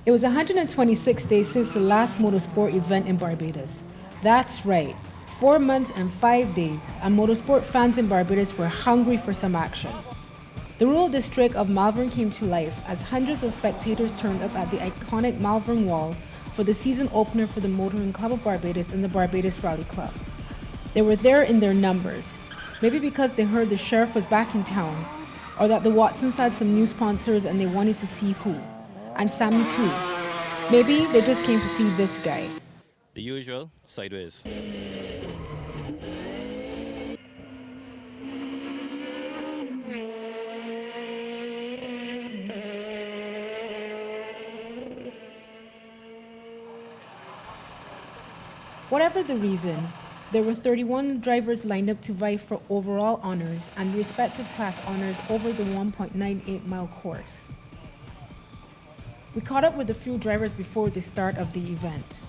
It was 126 days since the last motorsport event in Barbados. That's right, 4 months and 5 days, and motorsport fans in Barbados were hungry for some action. The rural district of Malvern came to life as hundreds of spectators turned up at the iconic Malvern Wall for the season opener for the Motoring Club of Barbados and the Barbados Rally Club. They were there in their numbers, maybe because they heard the sheriff was back in town, or that the Watsons had some new sponsors and they wanted to see who. And Sammy too. Maybe they just came to see this guy. The usual, sideways. Whatever the reason, there were 31 drivers lined up to vie for overall honors and respective class honors over the 1.98-mile course. We caught up with a few drivers before the start of the event.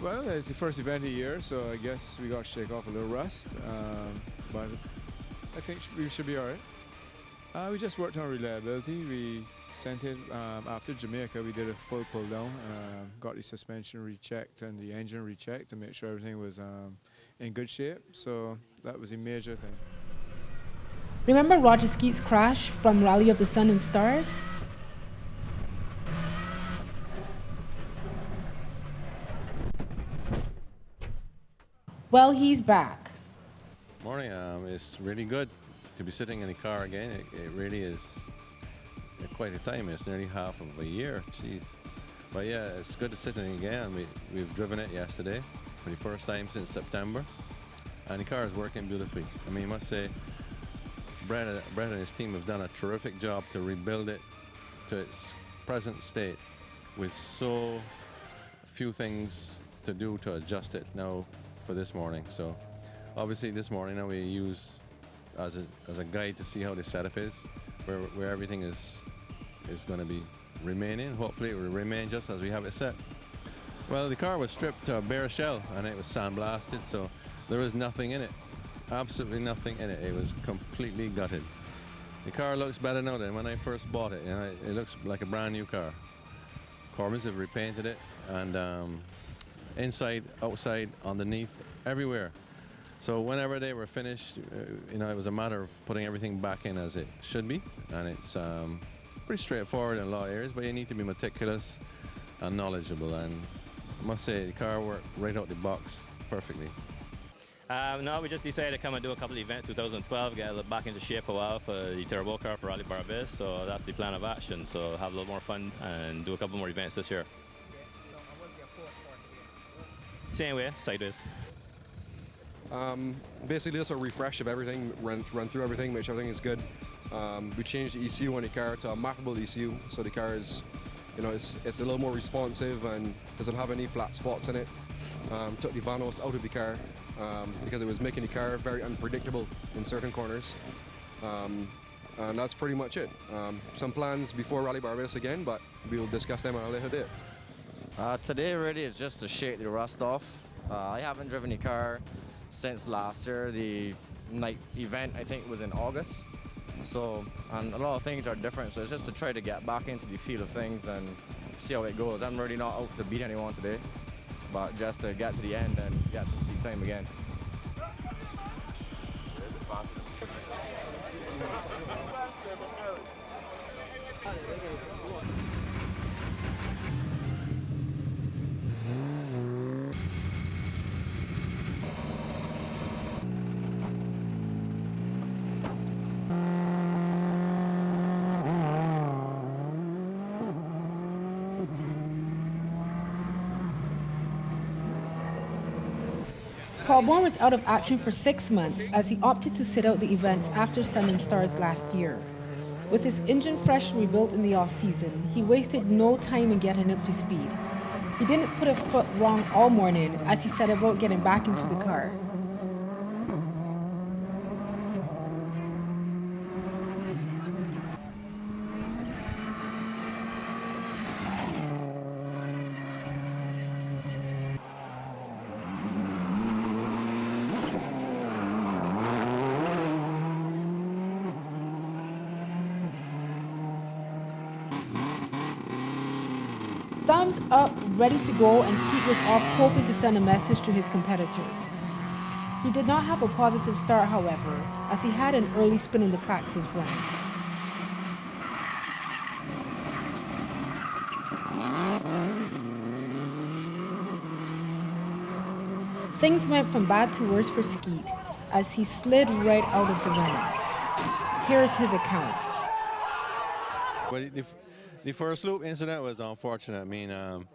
Well, it's the first event of the year, so I guess we got to shake off a little rust, but I think we should be all right. We just worked on reliability. We sent it after Jamaica. We did a full pull down, got the suspension rechecked and the engine rechecked to make sure everything was in good shape. So that was a major thing. Remember Roger Skeet's crash from Rally of the Sun and Stars? Well, he's back. Morning. It's really good to be sitting in the car again. It really is quite a time. It's nearly half of a year. Jeez. But yeah, it's good to sit in it again. We've driven it yesterday for the first time since September, and the car is working beautifully. I mean, I must say, Brett and his team have done a terrific job to rebuild it to its present state with so few things to do to adjust it now for this morning. So obviously this morning now we use as a guide to see how the setup is, where everything is going to be remaining. Hopefully it will remain just as we have it set. Well, the car was stripped to a bare shell and it was sandblasted, so there was nothing in it. Absolutely nothing in it. It was completely gutted. The car looks better now than when I first bought it. It looks like a brand new car. Corbins have repainted it, and inside, outside, underneath, everywhere. So whenever they were finished, it was a matter of putting everything back in as it should be, and it's pretty straightforward in a lot of areas, but you need to be meticulous and knowledgeable, and I must say the car worked right out the box perfectly. No, we just decided to come and do a couple of events 2012, get back into shape a while for the turbo car for Rally Barbados, so that's the plan of action. So have a little more fun and do a couple more events this year. Same way, sideways. Basically just a refresh of everything, run through everything, make sure everything is good. We changed the ECU on the car to a mappable ECU, so the car is, it's a little more responsive and doesn't have any flat spots in it. Took the Vanos out of the car because it was making the car very unpredictable in certain corners. And that's pretty much it. Some plans before Rally Barbados again, but we'll discuss them on a later date. Today really is just to shake the rust off. I haven't driven the car since last year. The night event, I think, was in August. So, and a lot of things are different, so it's just to try to get back into the feel of things and see how it goes. I'm really not out to beat anyone today, but just to get to the end and get some seat time again. Paul Bourne was out of action for 6 months as he opted to sit out the events after Sun and Stars last year. With his engine fresh rebuilt in the off-season, he wasted no time in getting up to speed. He didn't put a foot wrong all morning as he set about getting back into the car. Thumbs up, ready to go, and Skeet was off, hoping to send a message to his competitors. He did not have a positive start, however, as he had an early spin in the practice run. Things went from bad to worse for Skeet as he slid right out of the runnings. Here's his account. Well, the first loop incident was unfortunate. I mean,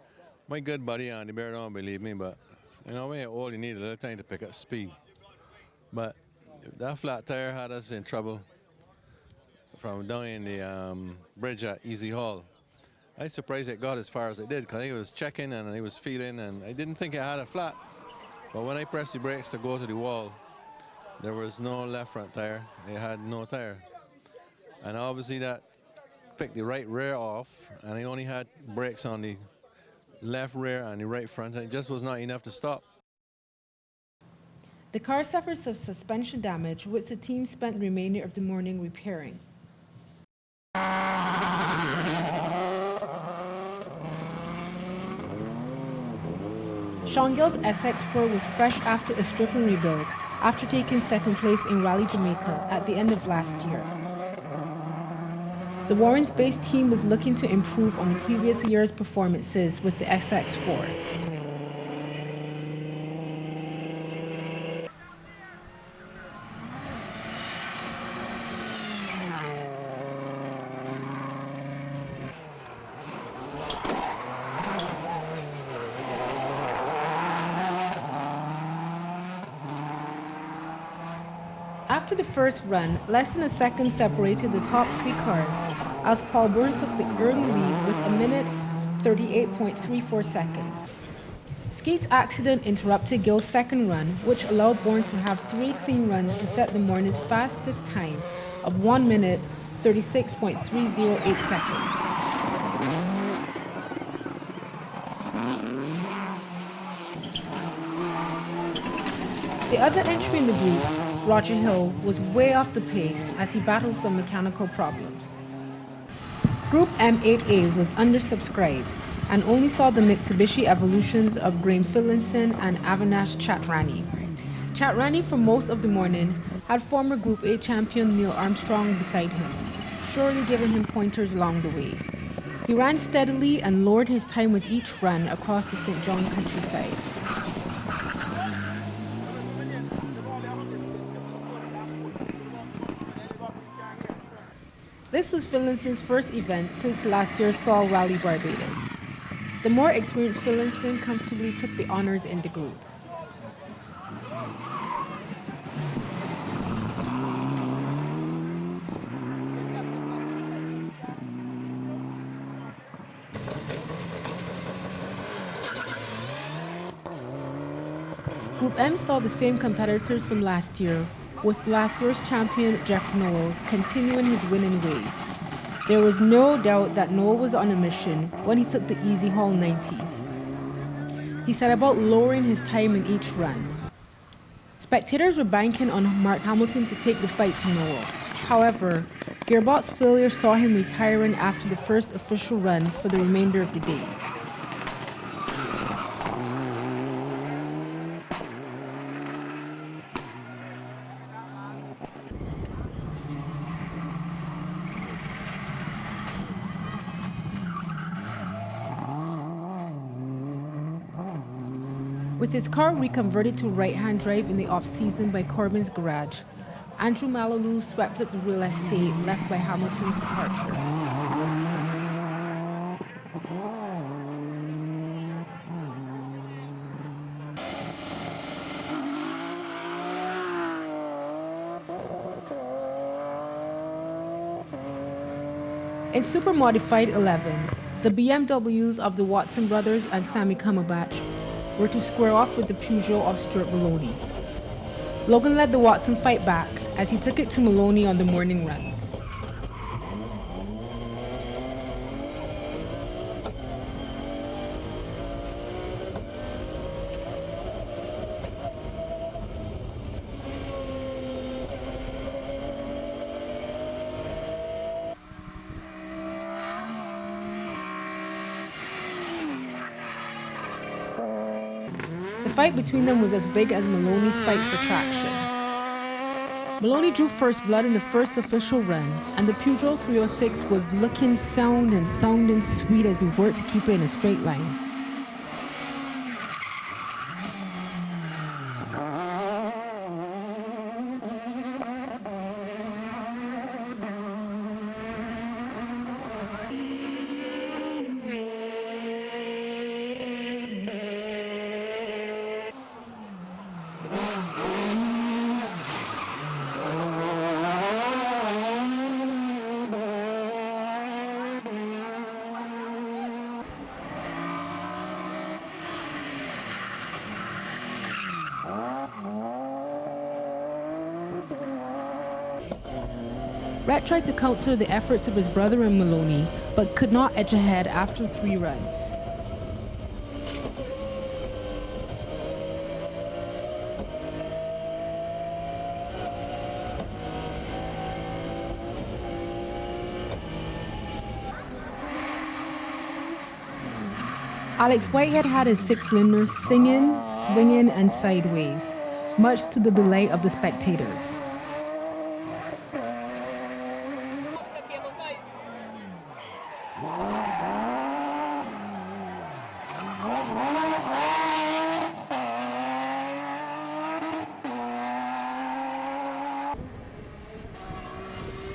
my good buddy Andy Bear don't believe me, but you know, when you're old, you need a little time to pick up speed. But that flat tire had us in trouble from down in the bridge at Easy Hall. I was surprised it got as far as it did because he was checking and he was feeling, and I didn't think it had a flat. But when I pressed the brakes to go to the wall, there was no left front tire. It had no tire. And obviously that picked the right rear off, and I only had brakes on the left rear and the right front. It just was not enough to stop. The car suffered some suspension damage, which the team spent the remainder of the morning repairing. Sean Gill's SX4 was fresh after a stripping rebuild, after taking second place in Rally Jamaica at the end of last year. The Warrens-based team was looking to improve on the previous year's performances with the SX4. After the first run, less than a second separated the top three cars, as Paul Byrne took the early lead with a minute 38.34 seconds. Skeet's accident interrupted Gill's second run, which allowed Bourne to have 3 clean runs to set the morning's fastest time of 1 minute 36.308 seconds. The other entry in the group, Roger Hill, was way off the pace as he battled some mechanical problems. Group M8A was undersubscribed and only saw the Mitsubishi Evolutions of Graham Phillinson and Avinash Chatrani. Chatrani, for most of the morning, had former Group A champion Neil Armstrong beside him, surely giving him pointers along the way. He ran steadily and lowered his time with each run across the St. John countryside. This was Phillinson's first event since last year's Sol Rally Barbados. The more experienced Phillinson comfortably took the honors in the group. Group M saw the same competitors from last year, with last year's champion Jeff Noel continuing his winning ways. There was no doubt that Noel was on a mission when he took the Easy Hall 90. He set about lowering his time in each run. Spectators were banking on Mark Hamilton to take the fight to Noel. However, gearbox failure saw him retiring after the first official run for the remainder of the day. With his car reconverted to right-hand drive in the off-season by Corbin's garage, Andrew Malalou swept up the real estate left by Hamilton's departure. In Super Modified 11, the BMWs of the Watson brothers and Sammy Kamabach were to square off with the Peugeot of Stuart Maloney. Logan led the Watson fight back as he took it to Maloney on the morning runs. fight between them was as big as Maloney's fight for traction. Maloney drew first blood in the first official run, and the Peugeot 306 was looking sound and sounding sweet as he worked to keep it in a straight line. Rhett tried to counter the efforts of his brother and Maloney, but could not edge ahead after 3 runs. Alex Whitehead had his 6-cylinder singing, swinging, and sideways, much to the delight of the spectators.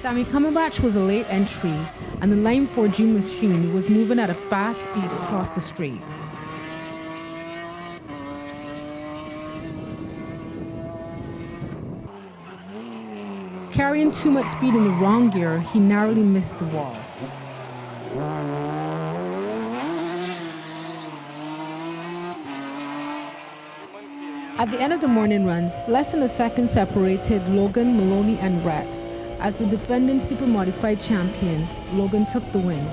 Sammy Cumberbatch was a late entry, and the Line 4G machine was moving at a fast speed across the street. Carrying too much speed in the wrong gear, he narrowly missed the wall. At the end of the morning runs, less than a second separated Logan, Maloney, and Rhett. As the defending super-modified champion, Logan took the win,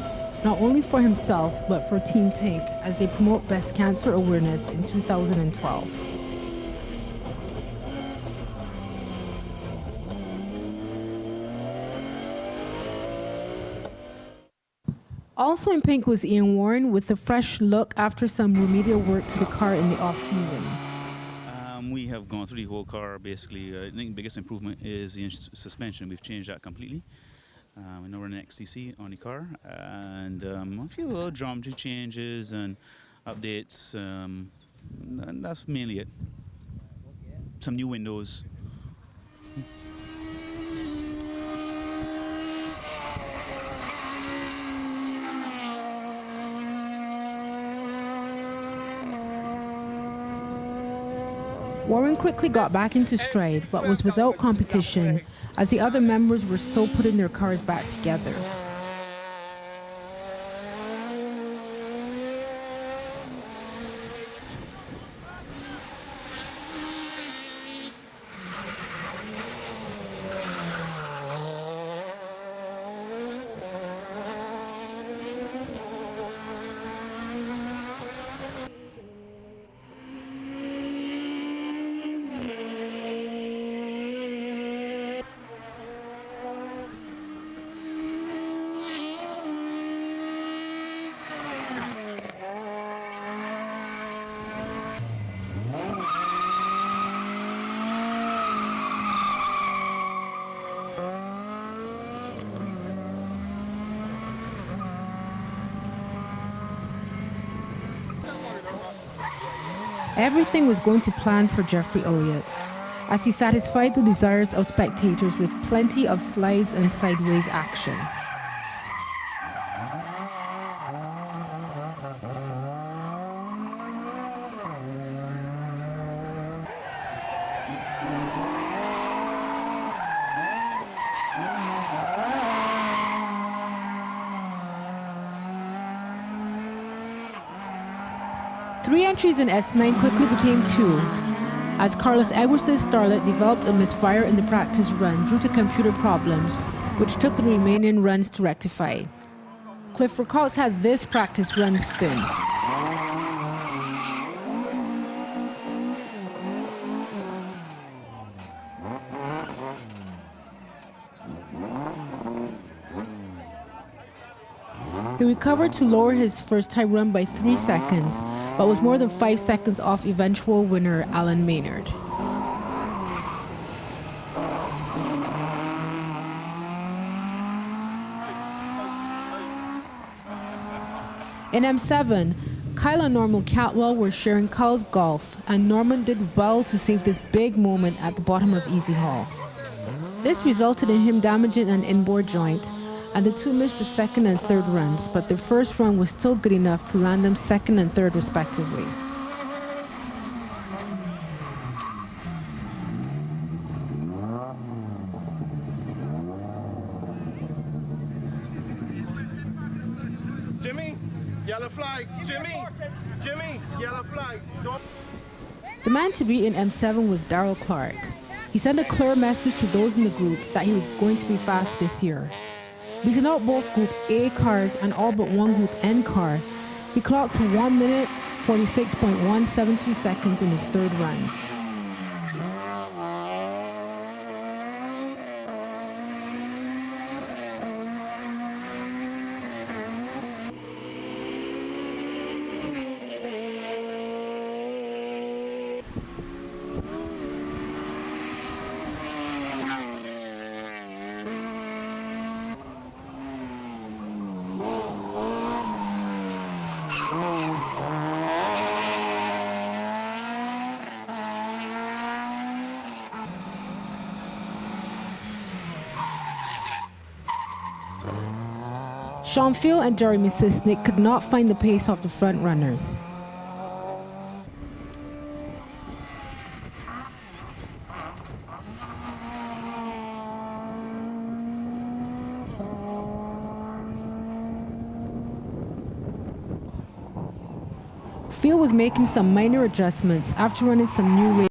not only for himself, but for Team Pink, as they promote breast cancer awareness in 2012. Also in pink was Ian Warren with a fresh look after some remedial work to the car in the off-season. We have gone through the whole car basically. I think the biggest improvement is the suspension. We've changed that completely. We now run an XTC on the car, and a few little geometry changes and updates, and that's mainly it. Some new windows. Warren quickly got back into stride, but was without competition, as the other members were still putting their cars back together. Everything was going to plan for Jeffrey Elliott, as he satisfied the desires of spectators with plenty of slides and sideways action. Three entries in S9 quickly became 2, as Carlos Edwards' Starlet developed a misfire in the practice run due to computer problems, which took the remaining runs to rectify. Clifford Cox had this practice run spin. He recovered to lower his first time run by 3 seconds, but was more than 5 seconds off eventual winner Alan Maynard. In M7, Kyle and Norman Catwell were sharing Kyle's golf, and Norman did well to save this big moment at the bottom of Easy Hall. This resulted in him damaging an inboard joint, and the two missed the second and third runs, but their first run was still good enough to land them second and third respectively. Jimmy, yellow flag. Jimmy, yellow flag. The man to beat in M7 was Darrell Clark. He sent a clear message to those in the group that he was going to be fast this year. Beating out both Group A cars and all but one Group N car, he clocked to 1 minute 46.172 seconds in his third run. Sean Field and Jeremy Sisnick could not find the pace of the front runners. Field was making some minor adjustments after running some new